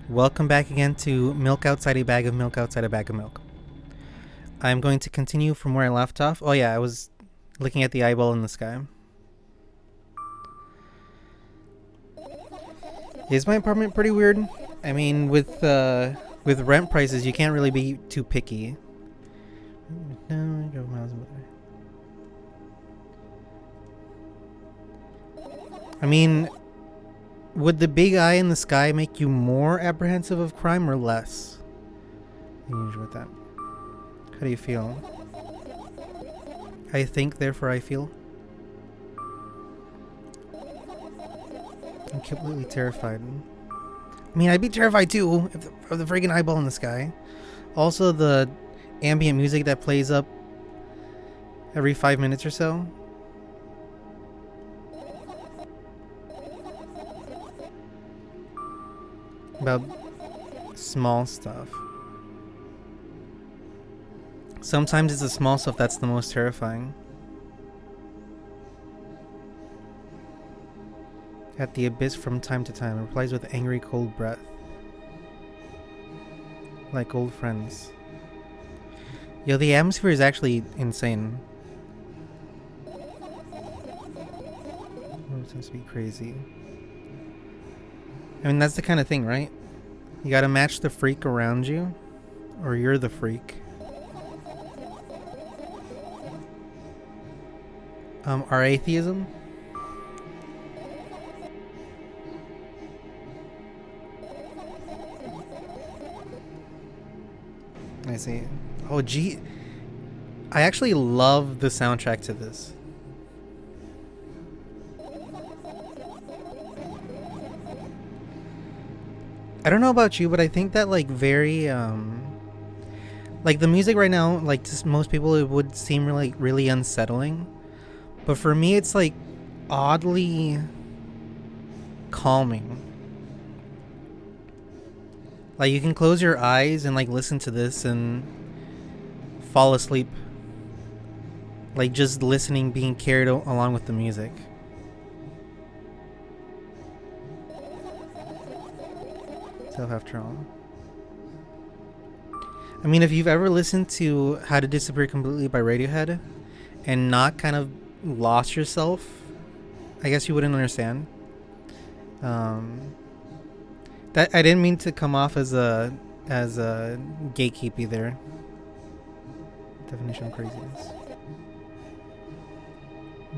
Welcome back again to Milk Outside a Bag of Milk Outside a Bag of Milk. I'm going to continue from where I left off. Oh yeah, I was looking at the eyeball in the sky. Is my apartment pretty weird? I mean, with rent prices, you can't really be too picky. I mean, would the big eye in the sky make you more apprehensive of crime or less? With that, how do you feel? I think, therefore I feel. I'm completely terrified. I mean, I'd be terrified too of the friggin' eyeball in the sky. Also, the ambient music that plays up every 5 minutes or so. About small stuff. Sometimes it's the small stuff that's the most terrifying. At the abyss from time to time, replies with angry cold breath. Like old friends. Yo, the atmosphere is actually insane. It seems to be crazy. I mean, that's the kind of thing, right? You gotta match the freak around you, or you're the freak. Our atheism? I see. Oh, gee. I actually love the soundtrack to this. I don't know about you, but I think that, like, very, like, the music right now, like, to most people, it would seem really unsettling. But for me, it's, like, oddly calming. Like, you can close your eyes and, like, listen to this and fall asleep. Like, just listening, being carried along with the music. Self after all. I mean, if you've ever listened to How to Disappear Completely by Radiohead and not kind of lost yourself, I guess you wouldn't understand. That I didn't mean to come off as a gatekeepy there. Definition of craziness.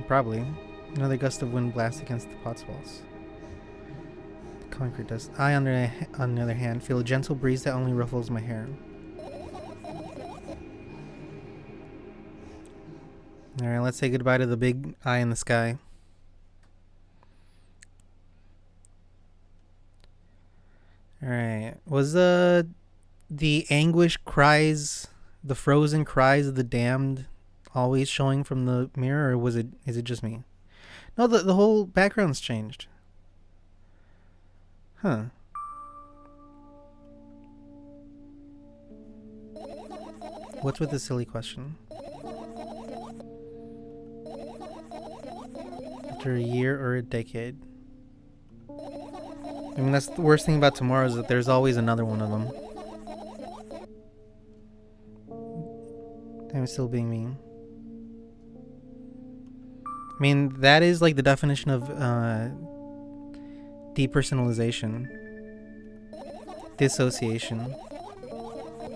Probably. Another gust of wind blasts against the pot's walls. Concrete dust. I, on the other hand, feel a gentle breeze that only ruffles my hair. Alright, let's say goodbye to the big eye in the sky. Alright. Was the anguish cries, the frozen cries of the damned always showing from the mirror, or is it just me? No, the whole background's changed. Huh. What's with this silly question? After a year or a decade. I mean, that's the worst thing about tomorrow is that there's always another one of them. I'm still being mean. I mean, that is like the definition of depersonalization. Dissociation.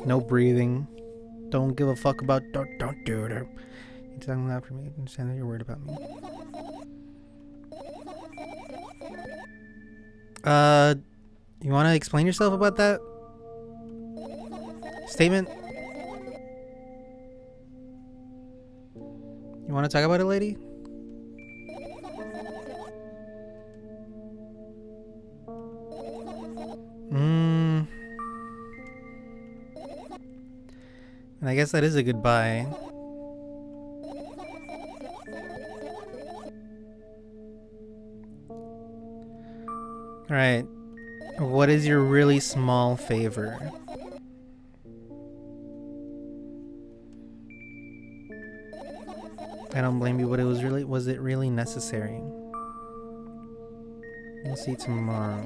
No breathing. Don't give a fuck about... Don't do it. You're talking loud for me. I understand that you're worried about me. You want to explain yourself about that statement? You want to talk about it, lady? And I guess that is a goodbye. Alright. What is your really small favor? I don't blame you, but was it really necessary? We'll see tomorrow.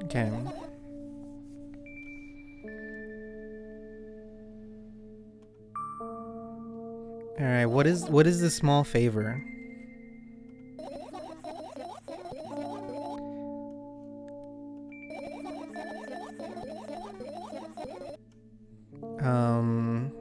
Okay. All right. What is the small favor? Um.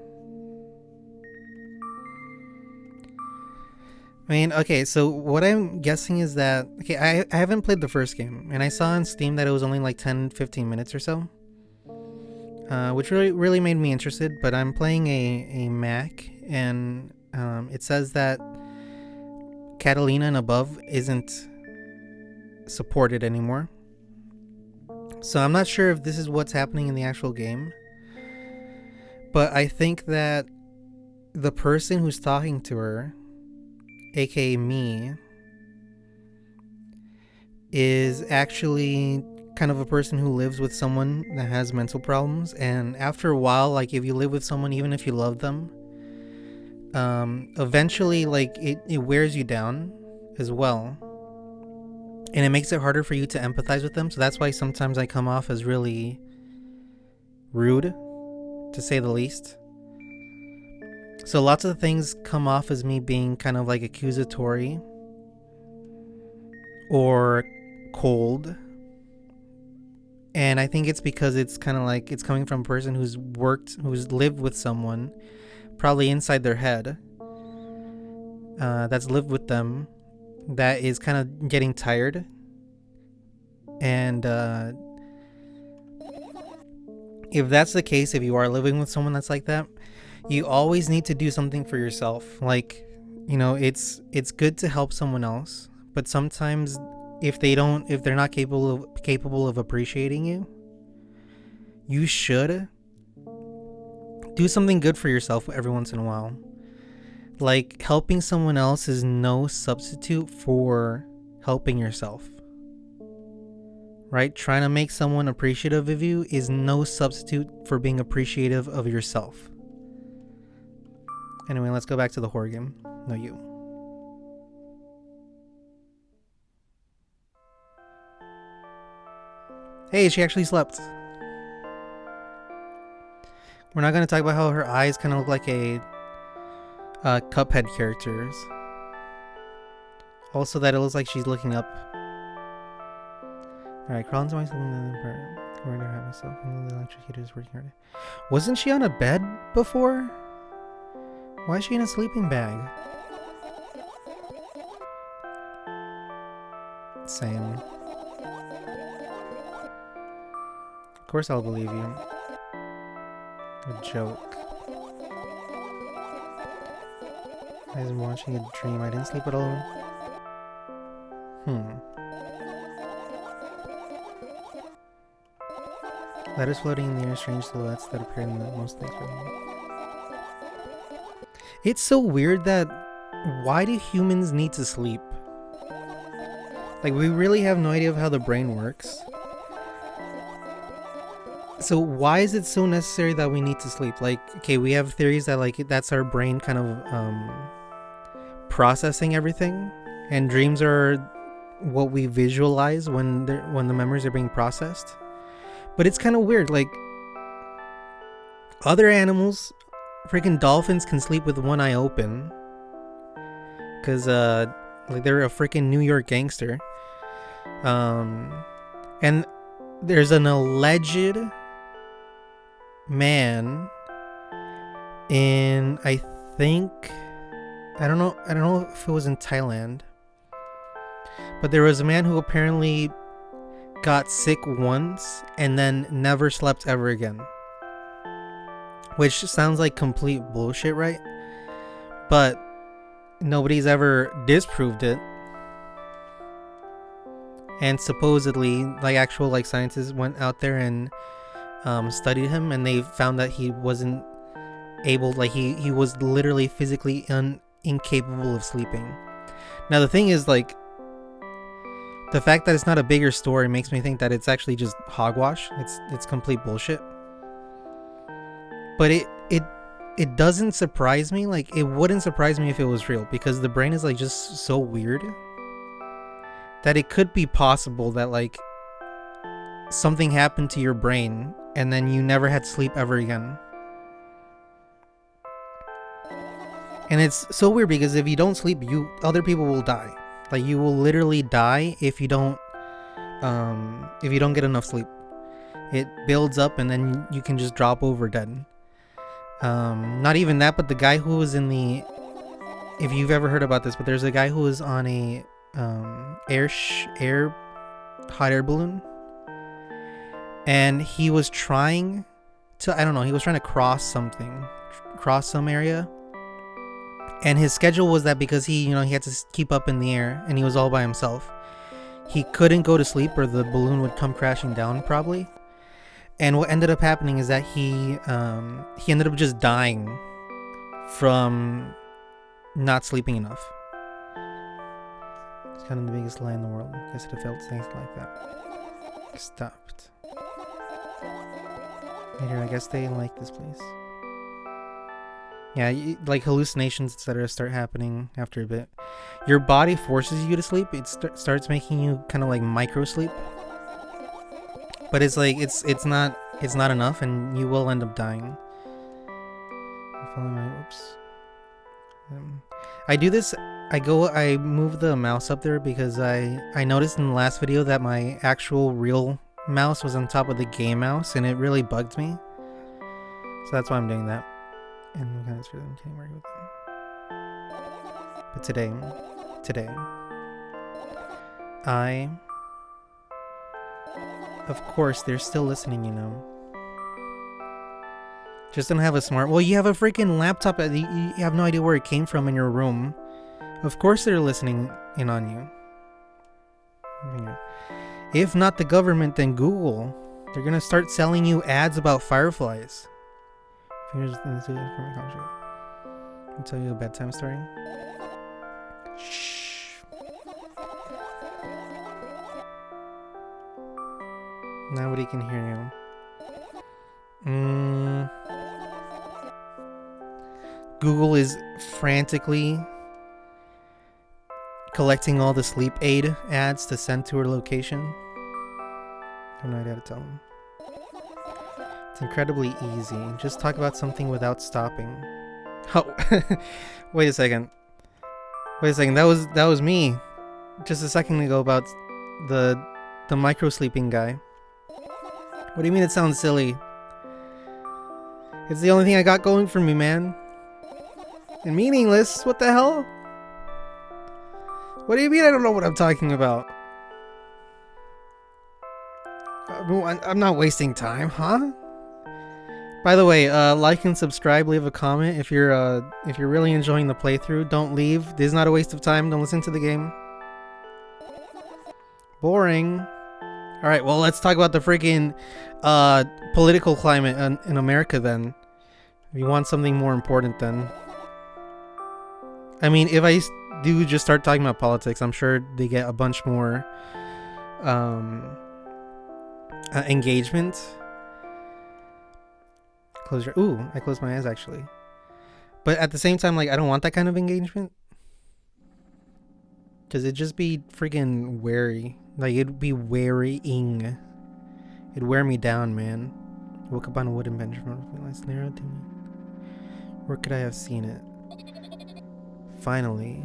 I mean, okay, so what I'm guessing is that, okay, I haven't played the first game, and I saw on Steam that it was only like 10, 15 minutes or so, which really made me interested, but I'm playing a Mac, and it says that Catalina and above isn't supported anymore. So I'm not sure if this is what's happening in the actual game, but I think that the person who's talking to her, aka me, is actually kind of a person who lives with someone that has mental problems, and after a while, like if you live with someone, even if you love them, eventually like it wears you down as well, and it makes it harder for you to empathize with them. So that's why sometimes I come off as really rude, to say the least. So lots of things come off as me being kind of like accusatory or cold. And I think it's because it's kind of like it's coming from a person who's lived with someone, probably inside their head, that's lived with them, that is kind of getting tired. And if that's the case, if you are living with someone that's like that, you always need to do something for yourself. Like, it's good to help someone else, but sometimes if they're not capable of appreciating you, you should do something good for yourself every once in a while. Like, helping someone else is no substitute for helping yourself. Right? Trying to make someone appreciative of you is no substitute for being appreciative of yourself. Anyway, let's go back to the horror game. No, you. Hey, she actually slept. We're not going to talk about how her eyes kind of look like a Cuphead characters. Also, that it looks like she's looking up. Alright, crawl into my sleeping part. Where do I have myself? The electric heater is working hard. Wasn't she on a bed before? Why is she in a sleeping bag? Same. Of course I'll believe you. A joke. I was watching a dream. I didn't sleep at all. Letters floating in the air, strange silhouettes that appear in the most things. It's so weird that why do humans need to sleep? Like, we really have no idea of how the brain works. So why is it so necessary that we need to sleep? Like, okay, we have theories that like that's our brain kind of processing everything, and dreams are what we visualize when the memories are being processed. But it's kind of weird. Like, other animals, freaking dolphins can sleep with one eye open, cause like they're a freaking New York gangster. And there's an alleged man in, I don't know if it was in Thailand, but there was a man who apparently got sick once and then never slept ever again, which sounds like complete bullshit, right? But nobody's ever disproved it. And supposedly, like, actual like scientists went out there and studied him, and they found that he wasn't able, like he was literally physically incapable of sleeping. Now the thing is, like, the fact that it's not a bigger story makes me think that it's actually just hogwash. It's complete bullshit. But it doesn't surprise me. Like, it wouldn't surprise me if it was real, because the brain is like just so weird that it could be possible that like something happened to your brain and then you never had sleep ever again. And it's so weird because if you don't sleep, other people will die. Like, you will literally die if you don't get enough sleep. It builds up and then you can just drop over dead. Not even that, but the guy who was in the, if you've ever heard about this, but there's a guy who was on a hot air balloon, and he was trying to, I don't know, he was trying to cross some area, and his schedule was that because he had to keep up in the air and he was all by himself, he couldn't go to sleep or the balloon would come crashing down probably. And what ended up happening is that he ended up just dying from not sleeping enough. It's kind of the biggest lie in the world. Guess it felt things like that. Stopped. Later, I guess they like this place. Yeah, like hallucinations, etc., start happening after a bit. Your body forces you to sleep. It starts making you kind of like micro sleep. But it's like it's not enough, and you will end up dying. Oops. I do this. I move the mouse up there because I noticed in the last video that my actual real mouse was on top of the game mouse, and it really bugged me. So that's why I'm doing that. And we kind of can't work with them. But today, of course, they're still listening, Just don't have a smart... Well, you have a freaking laptop. You have no idea where it came from in your room. Of course they're listening in on you. If not the government, then Google. They're gonna start selling you ads about fireflies. I'll tell you a bedtime story. Shh. Nobody can hear you. Google is frantically collecting all the sleep aid ads to send to her location. I have no idea how to tell them. It's incredibly easy. Just talk about something without stopping. Oh, wait a second. That was me just a second ago about the micro sleeping guy. What do you mean it sounds silly? It's the only thing I got going for me, man. And meaningless? What the hell? What do you mean I don't know what I'm talking about? I'm not wasting time, huh? By the way, like and subscribe, leave a comment if you're really enjoying the playthrough. Don't leave. This is not a waste of time. Don't listen to the game. Boring. All right, well, let's talk about the freaking political climate in America then. If you want something more important then. I mean, if I do just start talking about politics, I'm sure they get a bunch more engagement. Close your... Ooh, I closed my eyes actually. But at the same time, like, I don't want that kind of engagement. Because it'd just be freaking wary. Like, it'd be wearying. It'd wear me down, man. Woke up on a wooden bench in front of me. Last narrow to me. Where could I have seen it? Finally.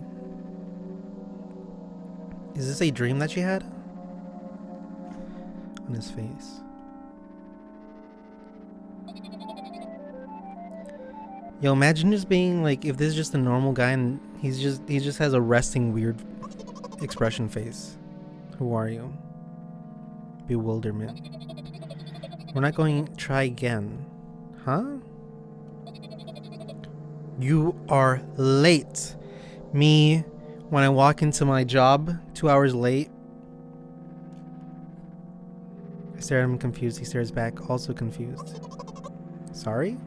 Is this a dream that she had? On his face. Yo, imagine just being like, if this is just a normal guy and he just has a resting weird expression face. Who are you? Bewilderment. We're not going to try again. Huh? You are late. Me, when I walk into my job 2 hours late. I stare at him confused. He stares back, also confused. Sorry?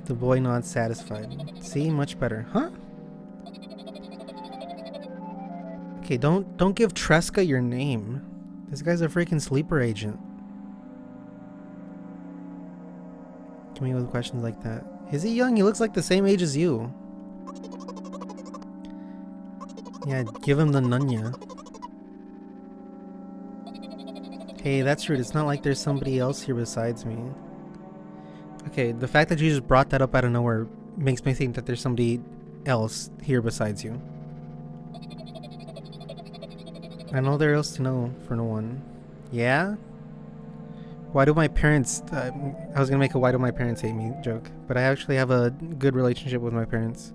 The boy nods satisfied. See, much better. Huh? Okay, don't give Tresca your name. This guy's a freaking sleeper agent. Come me with questions like that. Is he young? He looks like the same age as you. Yeah, give him the nunya. Hey, that's rude. It's not like there's somebody else here besides me. Okay, the fact that you just brought that up out of nowhere makes me think that there's somebody else here besides you. I know there else to know for no one. Yeah? Why do my parents... I was gonna make a why do my parents hate me joke, but I actually have a good relationship with my parents.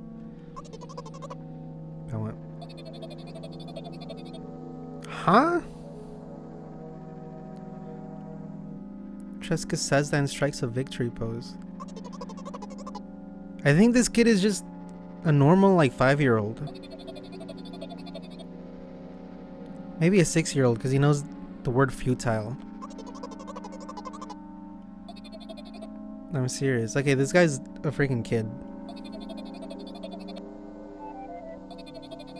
I want... Huh? Treska says that and strikes a victory pose. I think this kid is just a normal, like, 5-year-old. Maybe a 6-year-old, because he knows the word futile. I'm serious. Okay, this guy's a freaking kid.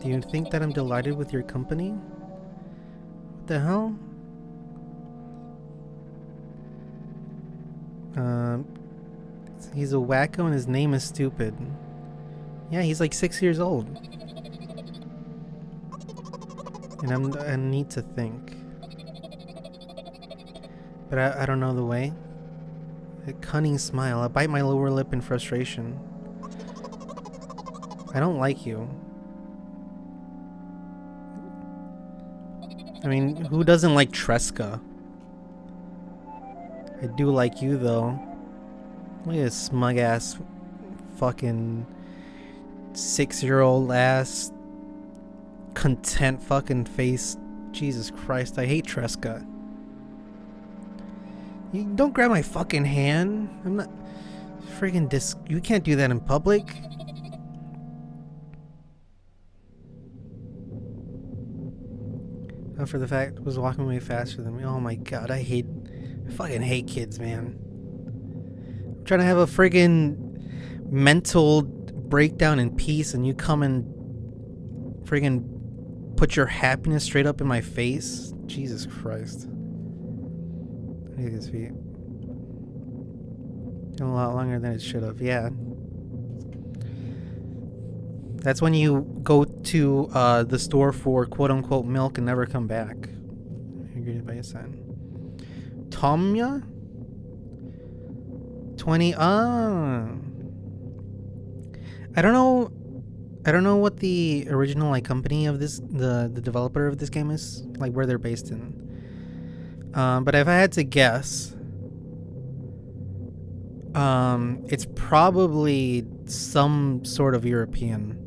Do you think that I'm delighted with your company? What the hell? He's a wacko and his name is stupid. Yeah, he's like 6 years old. And I need to think. But I don't know the way. A cunning smile. I bite my lower lip in frustration. I don't like you. I mean, who doesn't like Treska? I do like you, though. Look at this smug ass fucking 6-year-old ass content fucking face. Jesus Christ, I hate Treska. You don't grab my fucking hand. I'm not freaking you can't do that in public. For the fact was walking way faster than me. Oh my god, I fucking hate kids, man. I'm trying to have a friggin' mental breakdown in peace, and you come and friggin' put your happiness straight up in my face. Jesus Christ. I need his feet. A lot longer than it should have. Yeah. That's when you go to the store for quote-unquote milk and never come back. You're greeted by a sign. Tomya? 20. I don't know what the original like company of this, the developer of this game is, like where they're based in. But if I had to guess, it's probably some sort of European.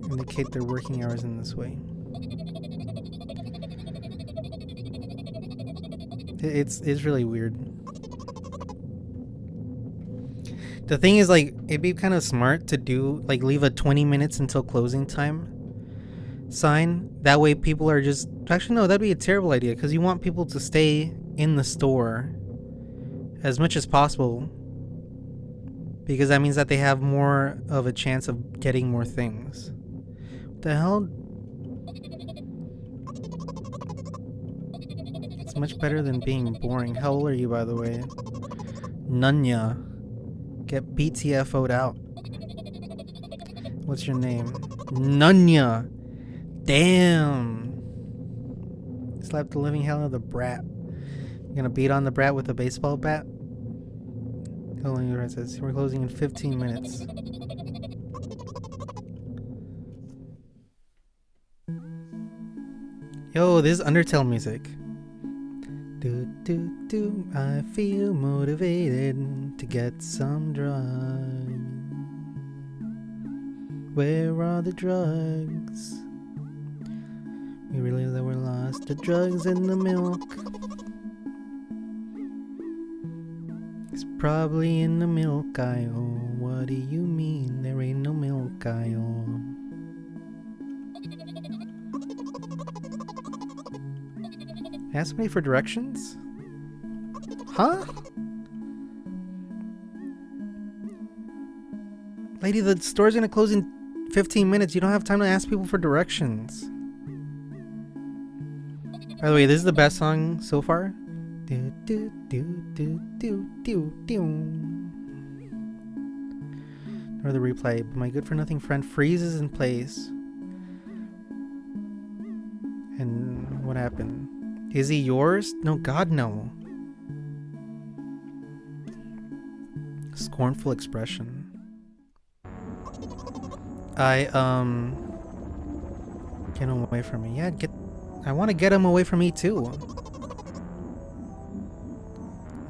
Indicate their working hours in this way. It's really weird. The thing is, like, it'd be kind of smart to do, like, leave a 20 minutes until closing time sign. That way people are just... Actually, no, that'd be a terrible idea, because you want people to stay in the store as much as possible, because that means that they have more of a chance of getting more things. What the hell? It's much better than being boring. How old are you, by the way? Nunya. Get BTFO'd out. What's your name? Nunya. Damn. Slap the living hell out of the brat. You gonna beat on the brat with a baseball bat? How long it says? We're closing in 15 minutes. Yo, this is Undertale music. Do do do. I feel motivated to get some drugs. Where are the drugs? We realize that we're lost. The drugs in the milk. It's probably in the milk aisle. What do you mean there ain't no milk aisle? Ask me for directions? Huh? Lady, the store's gonna close in 15 minutes. You don't have time to ask people for directions. By the way, this is the best song so far. Do, do, do, do, do, do, do. Or the replay. But my good-for-nothing friend freezes in place. And what happened? Is he yours? No, God, no. Scornful expression. Get him away from me. Yeah, I want to get him away from me too.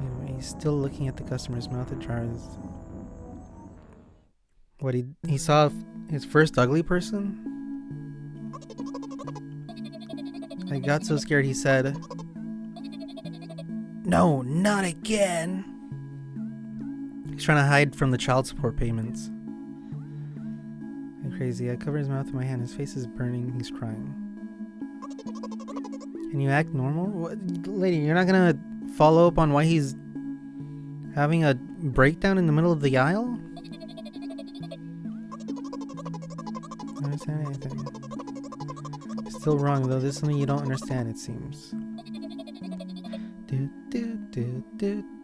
Anyway, he's still looking at the customer's mouth ajar. What, he saw his first ugly person? I got so scared he said, "No, not again." He's trying to hide from the child support payments. I'm crazy. I cover his mouth with my hand. His face is burning. He's crying. Can you act normal? What, lady, you're not gonna follow up on why he's having a breakdown in the middle of the aisle? I don't understand anything. Still wrong though. This is something you don't understand, it seems.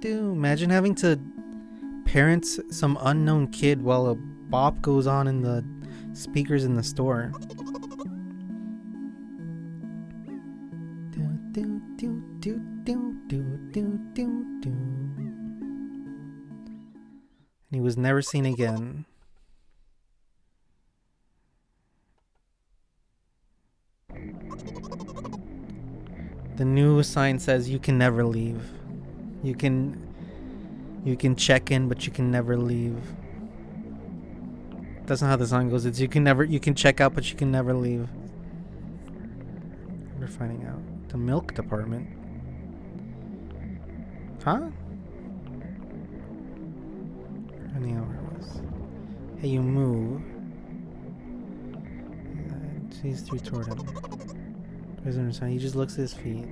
Imagine having to parent some unknown kid while a bop goes on in the speakers in the store. And he was never seen again. The new sign says you can never leave. You can check in, but you can never leave. That's not how the song goes. It's you can check out, but you can never leave. We're finding out. The milk department. Huh? Finding out where it was. Hey, you move. She's through toward him. He just looks at his feet.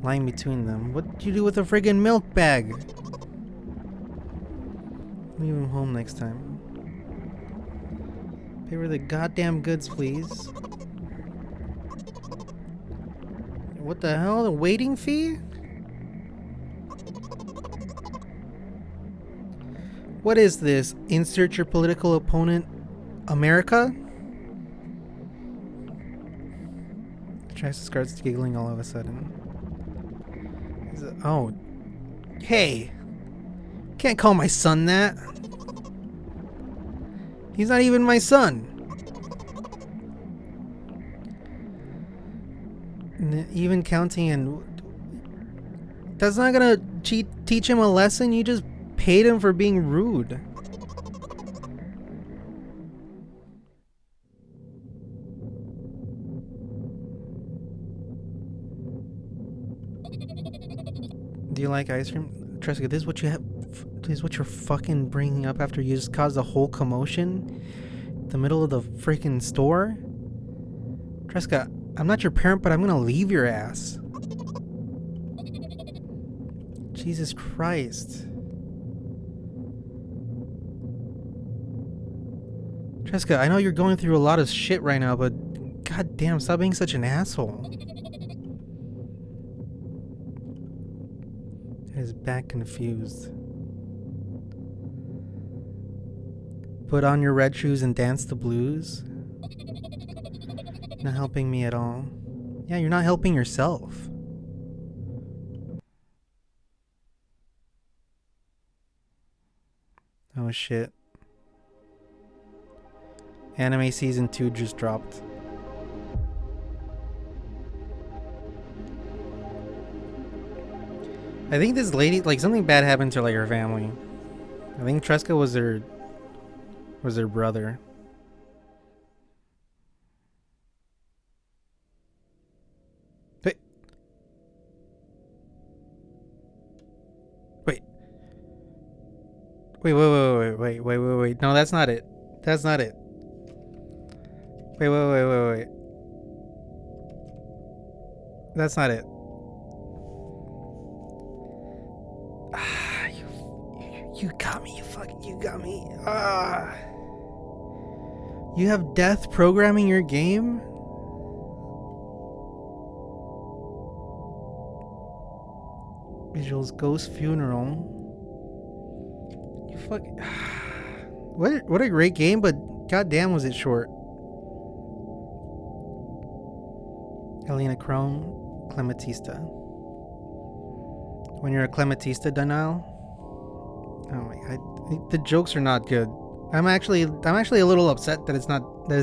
Lying between them. What do you do with a friggin' milk bag? Leave him home next time. Pay for the goddamn goods, please. What the hell? The waiting fee? What is this? Insert your political opponent, America? Travis starts giggling all of a sudden. Oh. Hey! Can't call my son that. He's not even my son. Even counting and... That's not gonna teach him a lesson. You just paid him for being rude. Do you like ice cream? Tresca, this is what you have. This is what you're fucking bringing up after you just caused a whole commotion in the middle of the freaking store? Tresca, I'm not your parent, but I'm gonna leave your ass. Jesus Christ. Tresca, I know you're going through a lot of shit right now, but goddamn, stop being such an asshole. He's back confused. Put on your red shoes and dance the blues? Not helping me at all. Yeah, you're not helping yourself. Oh shit. Anime season 2 just dropped. I think this lady, like, something bad happened to, like, her family. I think Tresca was her brother. Wait. Wait. Wait. No, that's not it. That's not it. Wait. That's not it. You got me, you got me. You have death programming your game? Visuals, Ghost Funeral. You fucking... What a great game, but goddamn was it short. Helena Chrome. Clematista. When you're a Clematista, Daniel. Oh my god, the jokes are not good. I'm actually a little upset that it's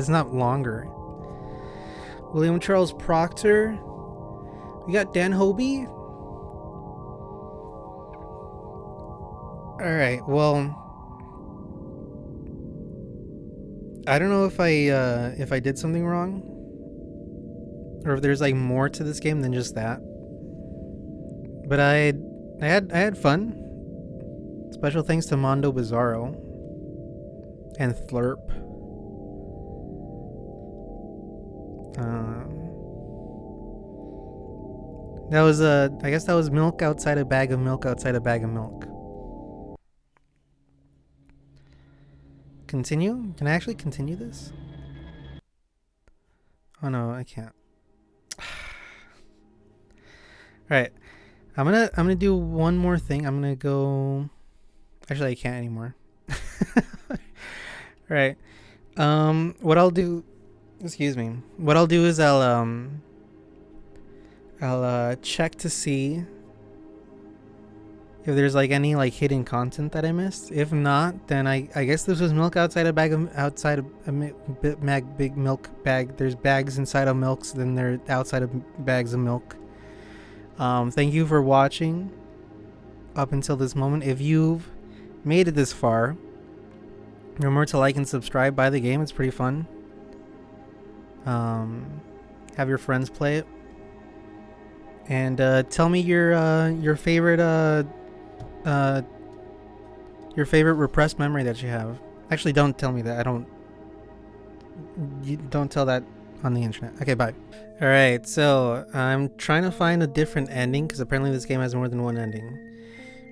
not longer. William Charles Proctor. We got Dan Hobie. All right. Well, I don't know if I did something wrong, or if there's like more to this game than just that. But I had fun. Special thanks to Mondo Bizarro and Thlurp. That was I guess that was milk outside a bag of milk outside a bag of milk. Continue? Can I actually continue this? Oh no, I can't. Alright. I'm gonna do one more thing. I'm gonna go. Actually, I can't anymore. Right. What I'll do. Excuse me. What I'll do is I'll check to see if there's like any like hidden content that I missed. If not, then I guess this was milk outside a bag of outside a big milk bag. There's bags inside of milks, then they're outside of bags of milk. Thank you for watching up until this moment. If you've made it this far, remember to like and subscribe. Buy the game; it's pretty fun. Have your friends play it, and tell me your favorite repressed memory that you have. Actually, don't tell me that. You don't tell that on the internet. Okay, bye. Alright, so I'm trying to find a different ending because apparently this game has more than one ending.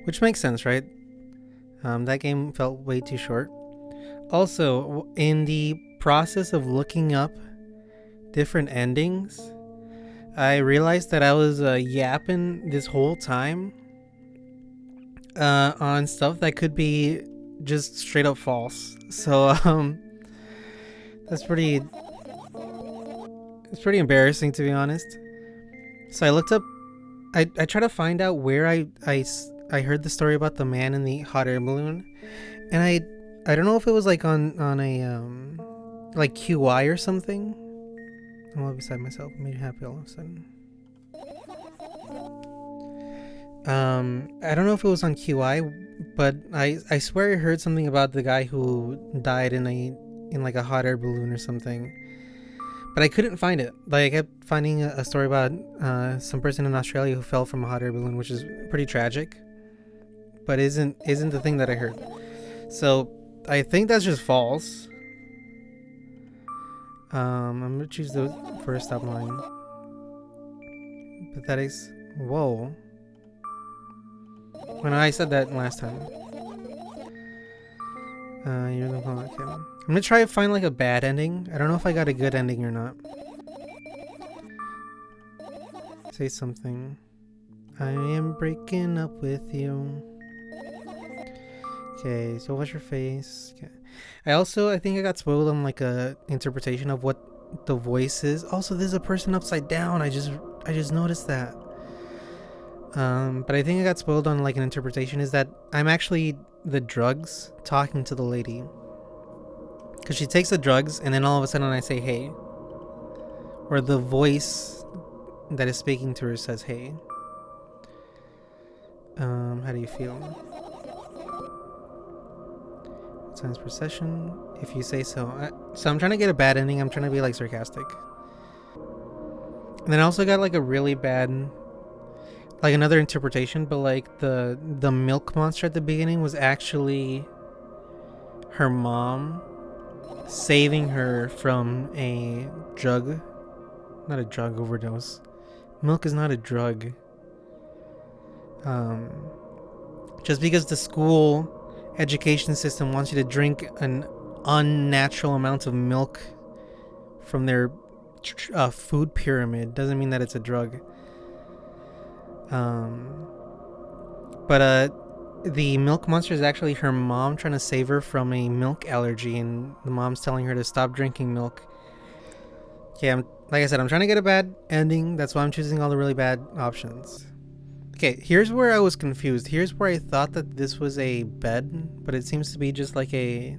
Which makes sense, right? That game felt way too short. Also, in the process of looking up different endings, I realized that I was yapping this whole time on stuff that could be just straight up false. So that's pretty embarrassing, to be honest. So I looked up, I tried to find out where I heard the story about the man in the hot air balloon, and I don't know if it was like on a like QI or something. I'm all beside myself. It made me happy all of a sudden. I don't know if it was on QI, but I swear I heard something about the guy who died in like a hot air balloon or something. But I couldn't find it. Like, I kept finding a story about some person in Australia who fell from a hot air balloon, which is pretty tragic, but isn't the thing that I heard. So I think that's just false. I'm gonna choose the first stop line. Pathetic's. Whoa. When I said that last time. You're the one. Okay. I'm gonna try to find like a bad ending. I don't know if I got a good ending or not. Say something. I am breaking up with you. Okay, so what's your face? Okay. I think I got spoiled on like a interpretation of what the voice is. Also, there's a person upside down. I just noticed that. But I think I got spoiled on like an interpretation is that I'm actually the drugs talking to the lady. Because she takes the drugs and then all of a sudden I say hey. Or the voice that is speaking to her says hey. How do you feel? Times per session, if you say so. So I'm trying to get a bad ending. I'm trying to be like sarcastic. And then I also got like a really bad, like another interpretation, but like the milk monster at the beginning was actually her mom saving her from a drug, not a drug overdose. Milk is not a drug. Just because the school education system wants you to drink an unnatural amount of milk from their food pyramid doesn't mean that it's a drug. But the milk monster is actually her mom trying to save her from a milk allergy, and the mom's telling her to stop drinking milk. Okay, I'm Like I said, I'm trying to get a bad ending. That's why I'm choosing all the really bad options. Okay, here's where I was confused. Here's where I thought that this was a bed, but it seems to be just like a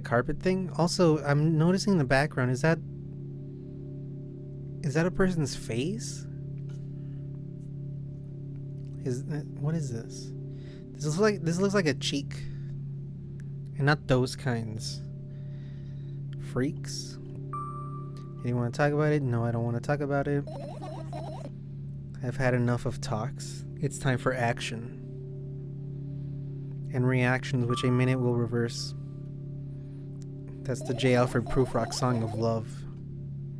carpet thing. Also, I'm noticing in the background. Is that a person's face? What is this? This looks like a cheek, and not those kinds. Freaks. Do you want to talk about it? No, I don't want to talk about it. I've had enough of talks. It's time for action. And reactions, which a minute will reverse. That's the J. Alfred Prufrock song of love.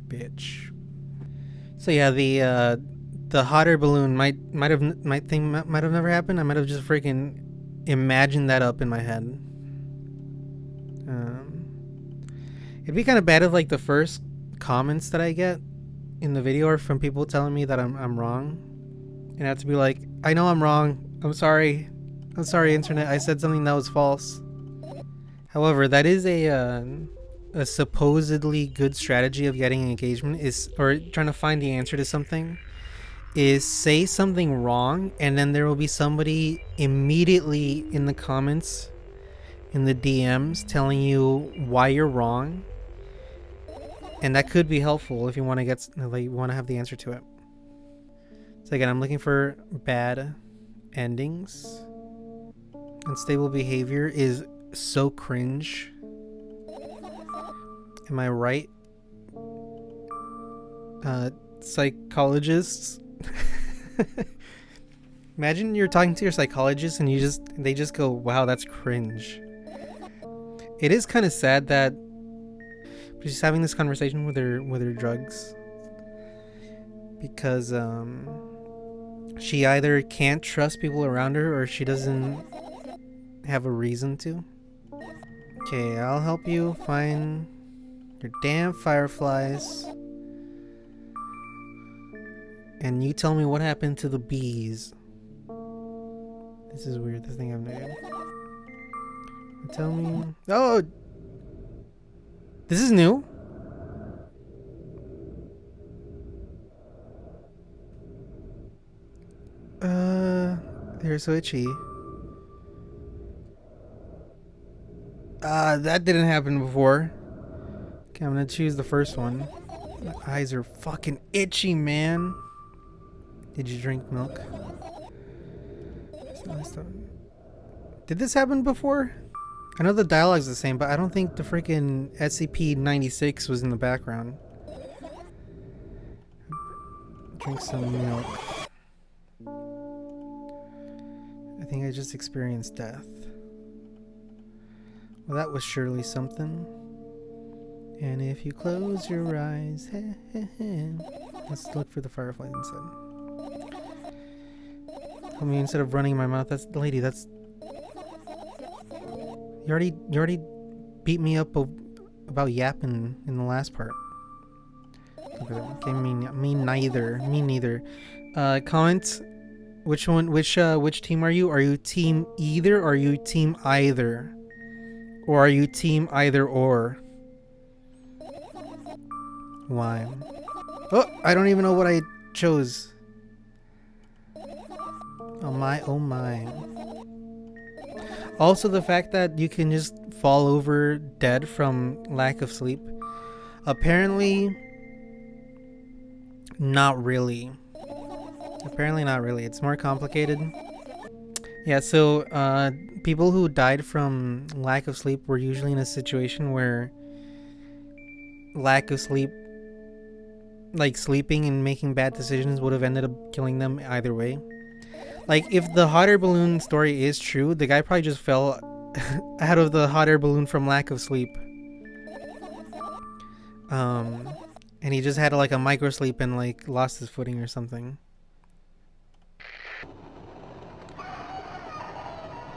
Bitch. So yeah, the hot air balloon might have never happened. I might have just freaking imagined that up in my head. It'd be kind of bad if like the first comments that I get in the video are from people telling me that I'm wrong, and I have to be like, I know I'm wrong. I'm sorry, internet. I said something that was false. However, that is a supposedly good strategy of getting engagement or trying to find the answer to something is say something wrong, and then there will be somebody immediately in the comments, in the DMs, telling you why you're wrong, and that could be helpful if you want to have the answer to it. So again, I'm looking for bad endings. Unstable behavior is so cringe. Am I right? Psychologists. Imagine you're talking to your psychologist and they just go, "Wow, that's cringe." It is kind of sad that she's having this conversation with her drugs because she either can't trust people around her or she doesn't have a reason to. Okay, I'll help you find your damn fireflies. And you tell me what happened to the bees. This is weird, this thing I've made. Tell me. Oh! This is new? They're so itchy. That didn't happen before. Okay, I'm gonna choose the first one. My eyes are fucking itchy, man. Did you drink milk? Did this happen before? I know the dialogue's the same, but I don't think the freaking SCP-96 was in the background. Drink some milk. I think I just experienced death. Well, that was surely something. And if you close your eyes, let's look for the fireflies instead. I mean, instead of running in my mouth, that's lady. That's you already beat me up about yapping in the last part. Okay, me neither. Comment. Which team are you? Are you team either? Or are you team either? Or are you team either or? Why? Oh, I don't even know what I chose. Oh my, oh my. Also, the fact that you can just fall over dead from lack of sleep. Apparently, not really. It's more complicated. Yeah, so people who died from lack of sleep were usually in a situation where lack of sleep, like sleeping and making bad decisions, would have ended up killing them either way. Like, if the hot air balloon story is true, the guy probably just fell out of the hot air balloon from lack of sleep. And he just had like a micro sleep and like lost his footing or something.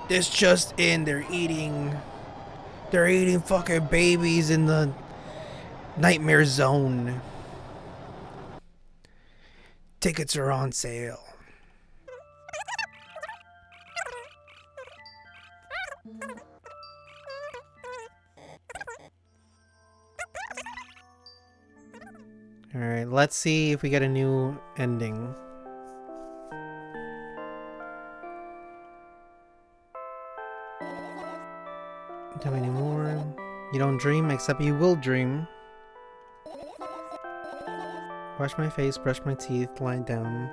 This just in, they're eating fucking babies in the nightmare zone. Tickets are on sale. let's see if we get a new ending. Don't have any more. You don't dream, except you will dream. Wash my face, brush my teeth, lie down.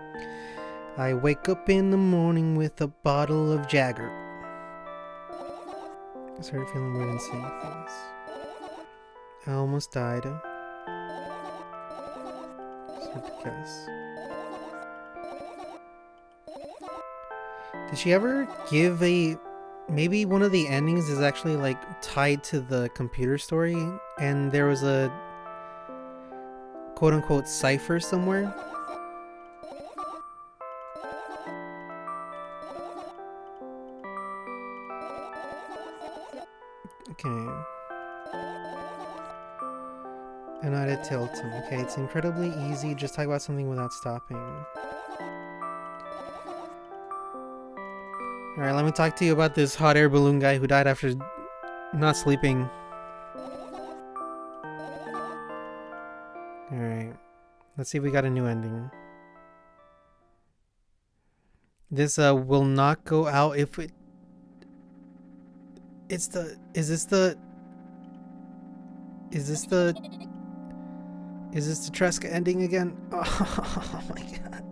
I wake up in the morning with a bottle of Jagger. I started feeling weird and seeing things. I almost died. It's hard to guess. Did she ever give a... Maybe one of the endings is actually like tied to the computer story and there was a quote-unquote cipher somewhere? Okay. United Tilton. Okay, it's incredibly easy. Just talk about something without stopping. Alright, let me talk to you about this hot air balloon guy who died after not sleeping. Alright. Let's see if we got a new ending. This will not go out if it... It's the... Is this the Tresca ending again? Oh my god.